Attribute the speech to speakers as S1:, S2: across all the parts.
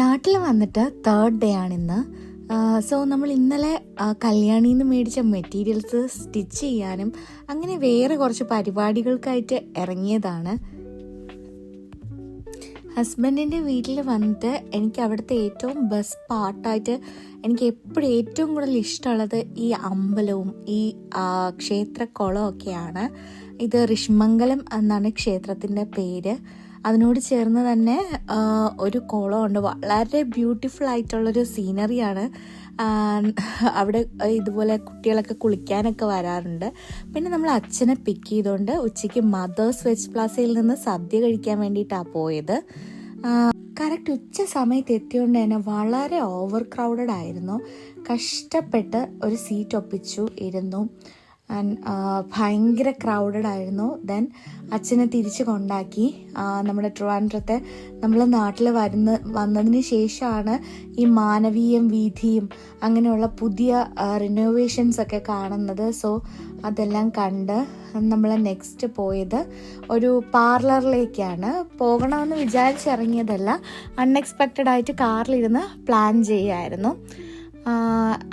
S1: നാട്ടിൽ വന്നിട്ട് 3rd day ആണിന്ന്. So നമ്മൾ ഇന്നലെ കല്യാണിയിൽ നിന്ന് മേടിച്ച മെറ്റീരിയൽസ് സ്റ്റിച്ച് ചെയ്യാനും അങ്ങനെ വേറെ കുറച്ച് പരിപാടികൾക്കായിട്ട് ഇറങ്ങിയതാണ്. ഹസ്ബൻഡിൻ്റെ വീട്ടിൽ വന്നിട്ട് എനിക്ക് അവിടുത്തെ ഏറ്റവും ബെസ്റ്റ് പാർട്ടായിട്ട് എനിക്ക് എപ്പോഴും ഏറ്റവും കൂടുതൽ ഇഷ്ടമുള്ളത് ഈ അമ്പലവും ഈ ക്ഷേത്രക്കുളവും ഒക്കെയാണ്. ഇത് ഋഷിമംഗലം എന്നാണ് ക്ഷേത്രത്തിൻ്റെ പേര്. അതിനോട് ചേർന്ന് തന്നെ ഒരു കുളമുണ്ട്. വളരെ ബ്യൂട്ടിഫുൾ ആയിട്ടുള്ളൊരു സീനറിയാണ്. അവിടെ ഇതുപോലെ കുട്ടികളൊക്കെ കുളിക്കാനൊക്കെ വരാറുണ്ട്. പിന്നെ നമ്മൾ അച്ഛനെ പിക്ക് ചെയ്തുകൊണ്ട് ഉച്ചയ്ക്ക് മദേഴ്സ് വെജ് പ്ലാസയിൽ നിന്ന് സദ്യ കഴിക്കാൻ വേണ്ടിയിട്ടാണ് പോയത്. കറക്റ്റ് ഉച്ച സമയത്ത് എത്തിയോണ്ട് തന്നെ വളരെ ഓവർ ക്രൗഡഡ് ആയിരുന്നു. കഷ്ടപ്പെട്ട് ഒരു സീറ്റ് ഒപ്പിച്ചു ഇരുന്നു. ഭയങ്കര ക്രൗഡഡ് ആയിരുന്നു. ദെൻ അച്ഛനെ തിരിച്ച് കൊണ്ടാക്കി. നമ്മുടെ ട്രിവാൻഡ്രത്തെ നമ്മൾ നാട്ടിൽ വന്നതിന് ശേഷമാണ് ഈ മാനവീയം വീഥിയും അങ്ങനെയുള്ള പുതിയ റിനോവേഷൻസ് ഒക്കെ കാണുന്നത്. സോ അതെല്ലാം കണ്ട് നമ്മൾ നെക്സ്റ്റ് പോയത് ഒരു പാർലറിലേക്കാണ്. പോകണമെന്ന് വിചാരിച്ചിറങ്ങിയതല്ല, അൺഎക്സ്പെക്റ്റഡ് ആയിട്ട് കാറിലിരുന്ന് പ്ലാൻ ചെയ്യായിരുന്നു.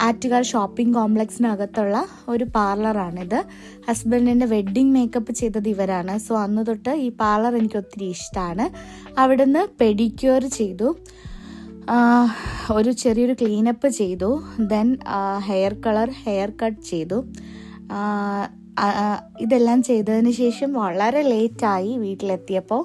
S1: ആറ്റുകാൽ ഷോപ്പിംഗ് കോംപ്ലക്സിനകത്തുള്ള ഒരു പാർലറാണിത്. ഹസ്ബൻഡിൻ്റെ വെഡ്ഡിങ് മേക്കപ്പ് ചെയ്തത് ഇവരാണ്. സോ അന്ന് തൊട്ട് ഈ പാർലർ എനിക്ക് ഒത്തിരി ഇഷ്ടമാണ്. അവിടുന്ന് പെഡിക്യൂർ ചെയ്തു, ഒരു ചെറിയൊരു ക്ലീനപ്പ് ചെയ്തു, ദെൻ ഹെയർ കട്ട് ചെയ്തു. ഇതെല്ലാം ചെയ്തതിന് ശേഷം വളരെ ലേറ്റായി വീട്ടിലെത്തിയപ്പോൾ.